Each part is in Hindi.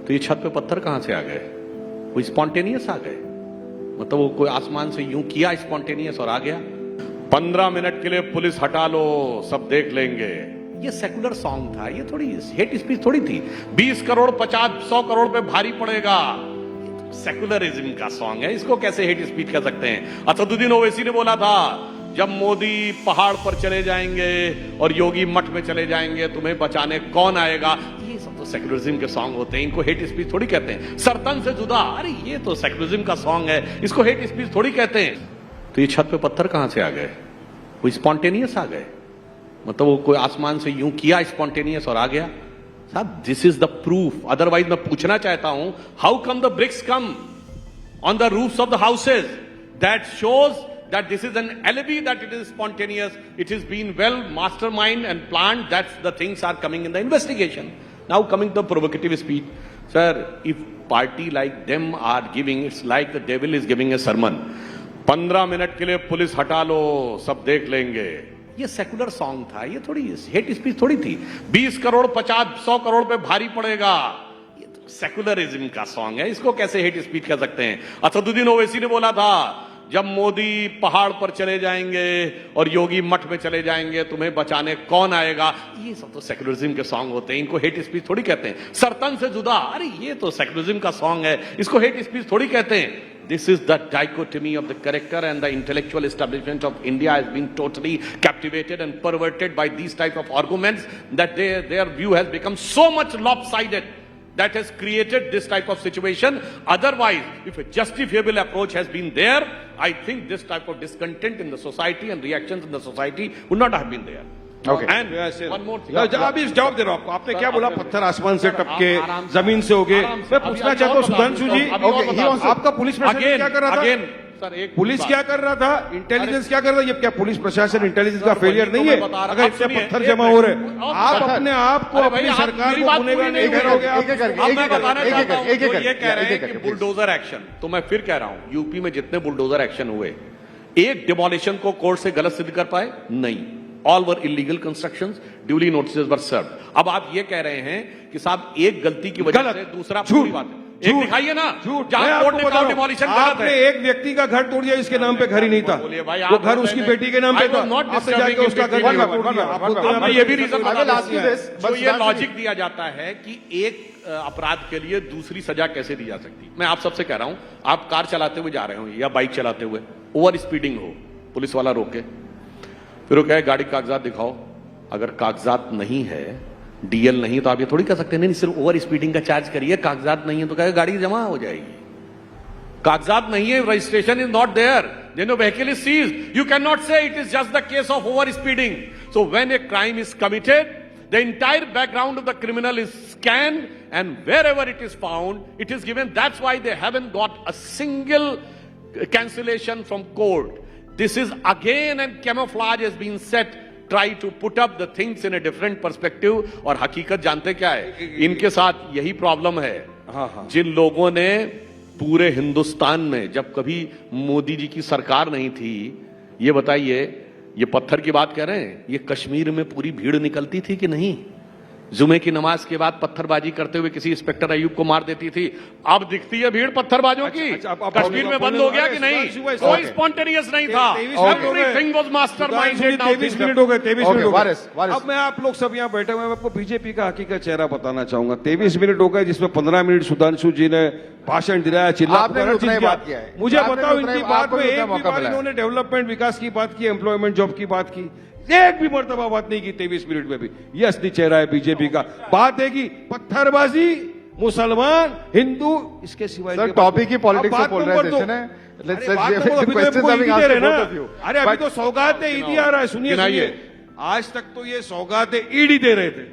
तो ये छत पे पत्थर कहां से आ गए? कोई स्पॉन्टेनियस आ गए? मतलब वो कोई आसमान से यूं किया स्पॉन्टेनियस और आ गया? 15 मिनट के लिए पुलिस हटा लो, सब देख लेंगे। ये सेकुलर सॉन्ग था, ये थोड़ी हेट स्पीच थोड़ी थी। 20 करोड़ 50-100 करोड़ पे भारी पड़ेगा, सेकुलरिज्म का सॉन्ग है, इसको कैसे हेट स्पीच कह सकते हैं? असदुद्दीन ओवैसी ने बोला था जब मोदी पहाड़ पर चले जाएंगे और योगी मठ में चले जाएंगे तुम्हें बचाने कौन आएगा। ये सब तो सेकुलरिज्म के सॉन्ग होते हैं, इनको हेट स्पीच थोड़ी कहते हैं। सरतन से जुदा, अरे ये तो सेकुलरिज्म का सॉन्ग है, इसको हेट स्पीच थोड़ी कहते हैं। तो ये छत पे पत्थर कहां से आ गए? कोई स्पॉन्टेनियस आ गए? मतलब वो कोई आसमान से यूं किया स्पॉन्टेनियस और आ गया? साहब this is the proof. Otherwise मैं पूछना चाहता हूं, how come the bricks come on the roofs of the houses? That shows that this is an alibi, that it is spontaneous. It has been well mastermind and planned. That's the things are coming in the investigation. Now coming to the provocative speech. Sir, if party like them are giving, it's like the devil is giving a sermon. 15 minute के लिए पुलिस हटा लो, सब देख लेंगे। ये सेकुलर सॉन्ग था, ये थोड़ी हेट स्पीच थोड़ी थी। 20 करोड़ 50-100 करोड़ पे भारी पड़ेगा, सेकुलरिज्म का सॉन्ग है, इसको कैसे हेट स्पीच कह सकते हैं? असदुद्दीन ओवैसी ने बोला था जब मोदी पहाड़ पर चले जाएंगे और योगी मठ में चले जाएंगे तुम्हें बचाने कौन आएगा। ये सब तो सेकुलरिज्म के सॉन्ग होते हैं, इनको हेट स्पीच थोड़ी कहते हैं। सरतन से जुदा, अरे ये तो सेकुलरिज्म का सॉन्ग है, इसको हेट स्पीच थोड़ी कहते हैं। This is the dichotomy of the character, and the intellectual establishment of India has been totally captivated and perverted by these type of arguments, that their view has become so much lopsided that has created this type of situation. Otherwise, if a justifiable approach has been there, I think this type of discontent in the society and reactions in the society would not have been there. Okay. And one more thing. अभी जवाब दे रहा हूं आपको। आपने क्या बोला? पत्थर आसमान से टपके जमीन से उगे। मैं पूछना चाहता हूँ सुधांशु जी, आपका पुलिस प्रशासन क्या कर रहा था? सर एक पुलिस क्या कर रहा था? इंटेलिजेंस क्या कर रहा था? ये क्या पुलिस प्रशासन इंटेलिजेंस का फेलियर नहीं है? अगर इतने पत्थर जमा हो रहे, आप अपने आप को अपनी सरकार को गुनहगार नहीं ठहराओगे? मैं बताना चाहता हूं, ये कह रहे हैं कि बुलडोजर एक्शन, तो मैं फिर कह रहा हूं यूपी में जितने बुलडोजर एक्शन हुए, एक डिमोलिशन को कोर्ट से गलत सिद्ध कर पाए? नहीं। All were illegal constructions, duly notices were served. अब आप ये कह रहे हैं कि साहब एक गलती की वजह से दूसरा, पूरी बात है एक दिखाइए ना जहां कोर्ट ने कहा डिमोलिशन गलत है। एक व्यक्ति का घर तोड़ दिया, इसके नाम पे घर ही नहीं था, वो घर उसकी बेटी के नाम पे था, आपने जाके उसका घर तोड़ दिया। ये भी रीजन जो ये लॉजिक दिया जाता है कि एक अपराध के लिए दूसरी सजा कैसे दी जा सकती। मैं आप सबसे कह रहा हूं, आप कार चलाते हुए जा रहे हो या बाइक चलाते हुए, ओवर स्पीडिंग हो, पुलिस वाला रोके, फिर वो कहे गाड़ी कागजात दिखाओ। अगर कागजात नहीं है, डीएल नहीं, तो आप ये थोड़ी कह सकते नहीं सिर्फ ओवर स्पीडिंग का चार्ज करिए, कागजात नहीं है तो कहेगा गाड़ी जमा हो जाएगी। कागजात नहीं है, registration is not there, then your vehicle is seized. You can not say it is just the case of over speeding. So when a crime is committed, the entire background of the criminal is scanned and wherever it is found, it is given. That's why they haven't got a single cancellation from court. This is again, and camouflage has been set, try to put up the things in a different perspective. और हकीकत जानते क्या है, इनके साथ यही प्रॉब्लम है। जिन लोगों ने पूरे हिंदुस्तान में, जब कभी मोदी जी की सरकार नहीं थी, ये बताइए, ये पत्थर की बात कह रहे हैं, ये कश्मीर में पूरी भीड़ निकलती थी कि नहीं? जुमे की नमाज के बाद पत्थरबाजी करते हुए किसी इंस्पेक्टर अयूब को मार देती थी। अब दिखती है भीड़ पत्थरबाजों की। कश्मीर में बंद हो गया कि नहीं? कोई स्पॉन्टेनियस नहीं था, एवरीथिंग वाज मास्टरमाइंडेड। 23 मिनट हो गए, 23 मिनट हो गए। अब मैं आप लोग सब यहाँ बैठे हुए, मैं आपको बीजेपी का हकीकत चेहरा बताना चाहूंगा। 23 मिनट हो गए, जिसमें 15 मिनट सुधांशु जी ने भाषण दिलाया, चिल्ला किया। मुझे बताओ, इनकी बात में एक भी बार इन्होंने डेवलपमेंट, विकास की बात की, एम्प्लॉयमेंट, जॉब की बात की? एक भी मर्तबा बात नहीं की 23 मिनट में भी। ये असली चेहरा है बीजेपी का। बात है कि पत्थरबाजी, मुसलमान, हिंदू, इसके सिवाय टॉपिक ही पॉलिटिक्स से पोलराइजेशन है। अरे अभी तो सौगातें ईडी आ रहा है, सुनिए। आज तक तो ये सौगातें ईडी दे रहे थे,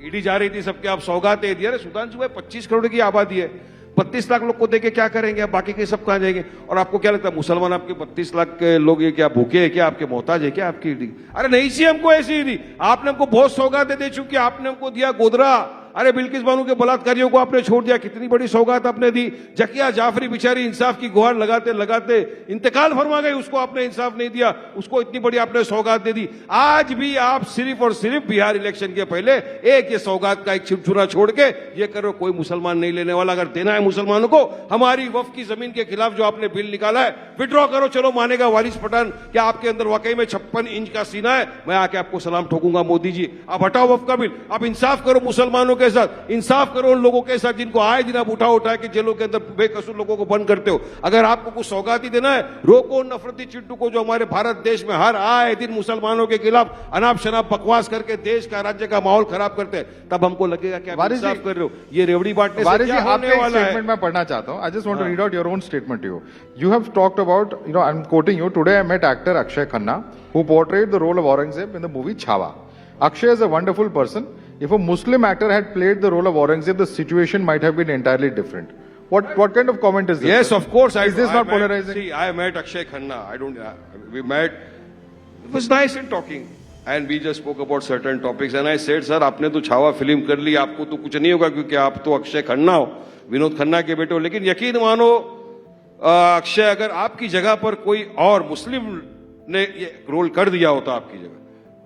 ईडी जा रही थी सबके, आप सौगातें दिए। अरे सुधांशु भाई, 25 करोड़ की आबादी है, 32 लाख लोग को देके क्या करेंगे आप? बाकी के सब कहां जाएंगे? और आपको क्या लगता है मुसलमान आपके 32 लाख के लोग ये क्या भूखे हैं क्या? आपके मोहताज है क्या आपकी ईडी? अरे नहीं सी हमको ऐसी ईडी। आपने हमको बहुत सौगातें दे चुकी, आपने हमको दिया गोदरा, अरे बिल्किस बानो के बलात्कारियों को आपने छोड़ दिया, कितनी बड़ी सौगात आपने दी। जकिया जाफरी बेचारी इंसाफ की गुहार लगाते लगाते इंतकाल फरमा गई, उसको आपने इंसाफ नहीं दिया, उसको इतनी बड़ी आपने सौगात दे दी। आज भी आप सिर्फ और सिर्फ बिहार इलेक्शन के पहले एक ये सौगात का एक छिपछुरा छोड़ के ये करो, कोई मुसलमान नहीं लेने वाला। अगर देना है मुसलमानों को हमारी वक्फ की जमीन के खिलाफ जो आपने बिल निकाला है, विड्रॉ करो, चलो मानेगा वारिस पठान। क्या आपके अंदर वाकई में 56 इंच का सीना है? मैं आके आपको सलाम ठोकूंगा मोदी जी। आप हटाओ वक्फ का बिल, आप इंसाफ करो मुसलमानों के साथ, इंसाफ करो उन लोगों के साथ जिनको आए दिन आप उठा के जेलों के अंदर बेकसूर लोगों को बंद करते हो। अगर आपको कुछ सौगाती देना है, रोको नफरती चिट्टू को जो हमारे भारत देश में हर आए दिन मुसलमानों के खिलाफ अनाप शनाप बकवास करके देश का राज्य का माहौल खराब करते हैं। तब हमको लगेगा कि आप इंसाफ कर रहे हो। ये रेवड़ी बांटने से क्या होने वाला है? स्टेटमेंट मैं पढ़ना चाहता हूं। I just want to read out your own statement to you. You have talked about, I am quoting you, today I met actor Akshaye Khanna who portrayed the role of Aurangzeb in the movie Chhawa. Akshay is a wonderful person. If a Muslim actor had played the role of Aurangzeb, the situation might have been entirely different. What kind of comment is this? Yes, of course. Is this not polarizing? See, I met Akshay Khanna. We met. It was nice in talking. And we just spoke about certain topics. And I said, sir, आपने तो छावा फिल्म कर ली, आपको तो कुछ नहीं होगा क्योंकि आप तो अक्षय खन्ना हो, विनोद खन्ना के बेटे हो। लेकिन यकीन मानो अक्षय, अगर आपकी जगह पर कोई और मुस्लिम ने ये रोल कर दिया होता, आपकी जगह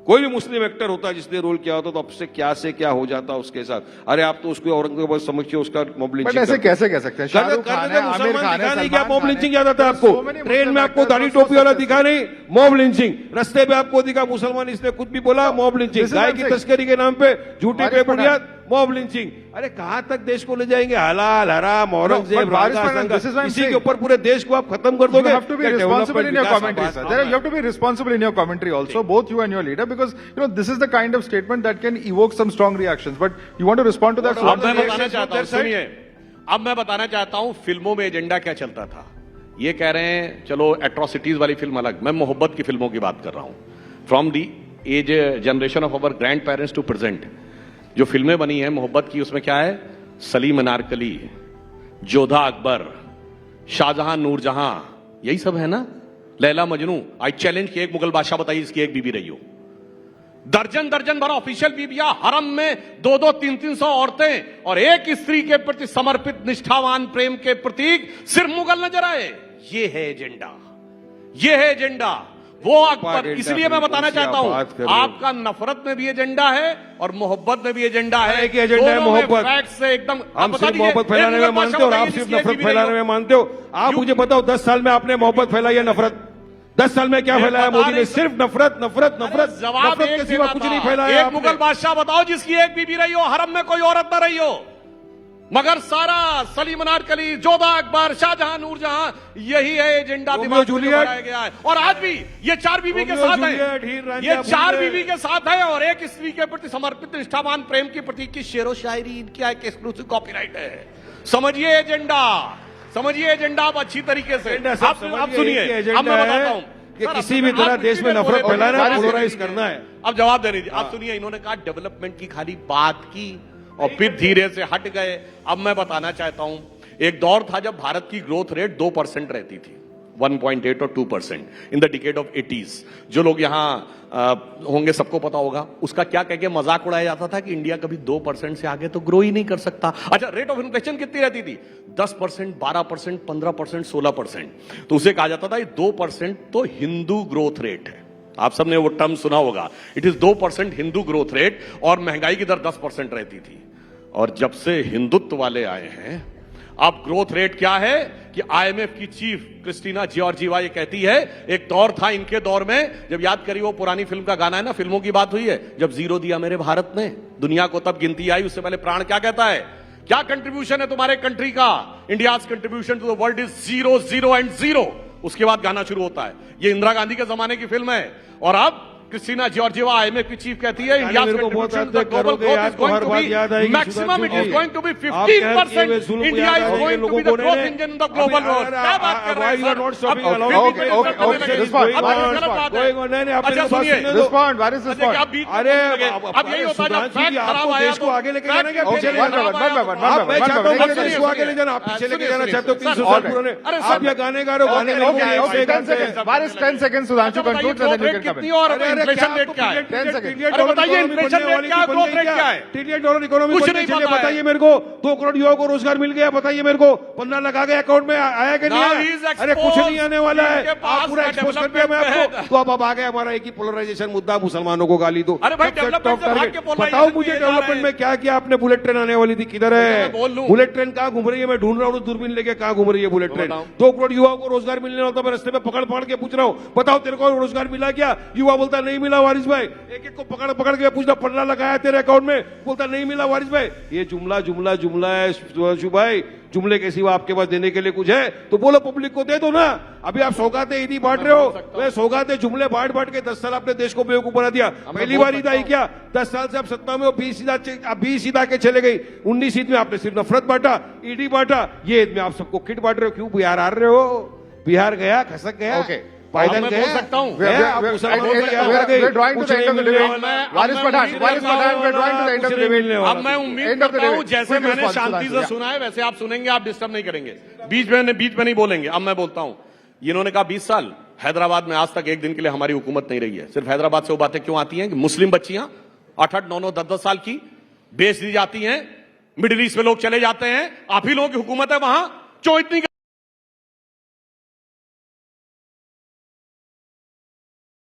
कोई भी मुस्लिम एक्टर होता जिसने रोल किया होता, तो अब से क्या हो जाता उसके साथ। अरे आप तो उसको औरंगजेब समझिए, उसका मॉब लिंचिंग। ऐसे कैसे कह सकते हैं? शाहरुख खान है, आमिर खान है, क्या मॉब लिंचिंग याद आता है आपको? ट्रेन में आपको दाढ़ी टोपी वाला दिखा नहीं, मॉब लिंचिंग। रस्ते पे आपको दिखा मुसलमान, इसने कुछ भी बोला, मॉब लिंचिंग। गाय की तस्करी के नाम पे झूठी बेबुनियाद मॉब लिंचिंग। अरे कहां तक देश को ले जाएंगे? हलाल हराम औरंगजेब इसी के ऊपर पूरे देश को आप खत्म कर दोगे। You have to be responsible in your commentary, sir. You have to be responsible in your commentary also, both you and your leader, because this is the kind of statement that can evoke some strong reactions. But you want to respond to that? अब मैं बताना चाहता हूं, सुनिए, अब मैं बताना चाहता हूं फिल्मों में एजेंडा क्या चलता था। ये कह रहे हैं चलो एट्रोसिटीज वाली फिल्म अलग, मैं मोहब्बत की फिल्मों की बात कर रहा हूं। From the age generation of our grandparents to present जो फिल्में बनी है मोहब्बत की, उसमें क्या है? सलीम अनारकली, जोधा अकबर, शाहजहां नूरजहां, यही सब है ना। लैला मजनू। आई चैलेंज कि एक मुगल बादशाह बताइए इसकी एक बीबी रही हो। दर्जन दर्जन भर ऑफिशियल बीबियां, हरम में 2-2, 300 औरतें, और एक स्त्री के प्रति समर्पित निष्ठावान प्रेम के प्रतीक सिर्फ मुगल नजर आए। ये है एजेंडा, ये है एजेंडा। वो अकबर, इसलिए मैं बताना चाहता हूं आपका नफरत में भी एजेंडा है और मोहब्बत में भी एजेंडा है। एक एजेंडा है मोहब्बत से एकदम। हम सिर्फ मोहब्बत फैलाने में मानते हो और आप सिर्फ नफरत फैलाने में मानते हो। आप मुझे बताओ 10 साल में आपने मोहब्बत फैलाई है नफरत? 10 साल में क्या फैलाया मोदी ने? सिर्फ नफरत नफरत नफरत। जवाब के सिवा कुछ नहीं फैलाया। एक मुगल बादशाह बताओ जिसकी एक बीबी रही हो, हरम में कोई औरत न रही हो। मगर सारा सलीम अनारकली, जोधा अकबर, शाहजहां नूरजहां, यही है एजेंडा दिमाग में बनाया गया है। और आज भी ये 4 बीवी के साथ है, ये 4 बीवी के साथ है और एक स्त्री के प्रति समर्पित निष्ठावान प्रेम की प्रतीक की शेरो शायरी इनकी एक एक्सक्लूसिव कॉपीराइट है। समझिए एजेंडा, समझिए एजेंडा आप अच्छी तरीके से। आप सुनिए, अब मैं बताता हूं कि किसी भी तरह देश में नफरत फैलाना है, पोलराइज करना है। अब जवाब दे दीजिए। आप सुनिए, इन्होंने कहा डेवलपमेंट की खाली बात की और फिर धीरे से हट गए। अब मैं बताना चाहता हूं, एक दौर था जब भारत की ग्रोथ रेट 2% रहती थी, 1.8 और 2% in the decade of 80s। जो लोग यहां होंगे सबको पता होगा उसका क्या कह के मजाक उड़ाया जाता था कि इंडिया कभी 2% से आगे तो ग्रो ही नहीं कर सकता। अच्छा, रेट ऑफ इन्फ्लेशन कितनी रहती थी? 10%, 12%, 15%, 16%। तो उसे कहा जाता था 2% तो हिंदू ग्रोथ रेट है। आप सबने वो टर्म सुना होगा, it is 2% Hindu growth rate, और महंगाई की दर 10% रहती थी। और जब से हिंदुत्व वाले आए हैं, अब ग्रोथ रेट क्या है कि आईएमएफ की चीफ क्रिस्टीना जॉर्जिवा ये कहती है, एक दौर था इनके दौर में, जब याद करिए वो पुरानी फिल्म का गाना है ना, फिल्मों की बात हुई है, जब जीरो दिया मेरे भारत ने, दुनिया को तब गिनती आई। उससे पहले प्राण क्या कहता है? क्या कंट्रीब्यूशन है तुम्हारे कंट्री का? India's contribution to the world is 0, 0 and 0। उसके बाद गाना शुरू होता है। ये इंदिरा गांधी के जमाने की फिल्म है। और अब क्रिस्टीना जॉर्जिवा आईएमएफ की चीफ कहती है India maximum it is going to be 15%। India is going to be the growth engine in the global world. क्या बात कर रहे हैं? अच्छा सुनिए, अरे अब यही होता है जब फैक्ट खराब आया तो आगे लेके जाना क्या पीछे ले जाना? मैं चाहता हूं देश को आगे ले जाना, आप पीछे लेके जाना चाहते हो। 300 साल पुराने आप ये गाने गा रहे हो, गाने 10 seconds Sudhanshu, conclude, and then you can come in. Inflation rate क्या है? 10 seconds. अरे बताइए इन्फ्लेशन रेट क्या है, ग्रोथ रेट क्या है? ट्रिलियन डॉलर इकोनॉमी कुछ बनने नहीं के लिए पता है। बताइए मेरे को। 2 करोड़ युवाओं को रोजगार मिल गया, बताइए मेरे को। 15 लाख आ गए अकाउंट में, आया कि नहीं Now आया? he is exposed. अरे कुछ नहीं आने वाला है, इनके पास आप पूरा का एक्सपोज कर दिया मैं development आपको। तो अब आ गया हमारा एक ही पोलराइजेशन मुद्दा, मुसलमानों को गाली दो। अरे भाई, सबसे development top से भाग target। के polarization बताओ में मुझे ये जा रहे डेवलपमेंट हैं। में क्या किया आपने? बुलेट ट्रेन आने वाली थी, किधर है? मैं बोल लूं। बुलेट ट्रेन कहाँ घूम रही है? मैं ढूंढ रहा हूँ दूरबीन लेके, कहाँ घूम रही है बुलेट ट्रेन? बताओ। 2 करोड़ युवाओं को रोजगार मिलने वाला था, मैं रस्ते में पकड़ पकड़ के पूछ रहा हूँ, बताओ तेरे को रोजगार मिला क्या? युवा बोलता नहीं मिला वारिस भाई। एक एक को पकड़ पकड़ के पूछना, 15 लगाया तेरे अकाउंट में, बोलता नहीं मिला वारिस भाई। ये जुमला जुमला जुमला है शुभ भाई। जुमले के सिवा आपके पास देने के लिए कुछ है तो बोलो, पब्लिक को दे दो ना। अभी आप सौगातें ईदी बांट रहे हो, वे सौगातें जुमले बांट बांट के 10 साल आपने देश को बेवकूफ बना दिया। पहली बार ईद आई क्या? 10 साल से आप सत्ता में हो, 20 ईद आके चले गई। 19 ईद में आपने सिर्फ नफरत बांटा, ईडी बांटा। ये ईद में आप सबको किट बांट रहे हो। क्यों बिहार हार रहे हो? बिहार गया, खसक गया, Okay. पायदल मैं गया। बोल सकता हूं। We're drawing to the end of the debate. Waris Pathan, we're drawing to the end of the debate. अब मैं उम्मीद End of the करता हूं debate. जैसे Quick मैंने response, शांति से Sudhanshu, सुना है वैसे आप सुनेंगे, आप डिस्टर्ब नहीं करेंगे। बीच में नहीं बोलेंगे। अब मैं बोलता हूं, इन्होंने कहा 20 साल हैदराबाद में आज तक एक दिन के लिए हमारी हुकूमत नहीं रही है। सिर्फ हैदराबाद से वो बातें क्यों आती हैं कि मुस्लिम बच्चियां 8-8, 9-9, 10-10 साल की बेच दी जाती हैं, मिडिल ईस्ट में लोग चले जाते हैं, आप ही लोगों की हुकूमत है वहां, क्यों इतनी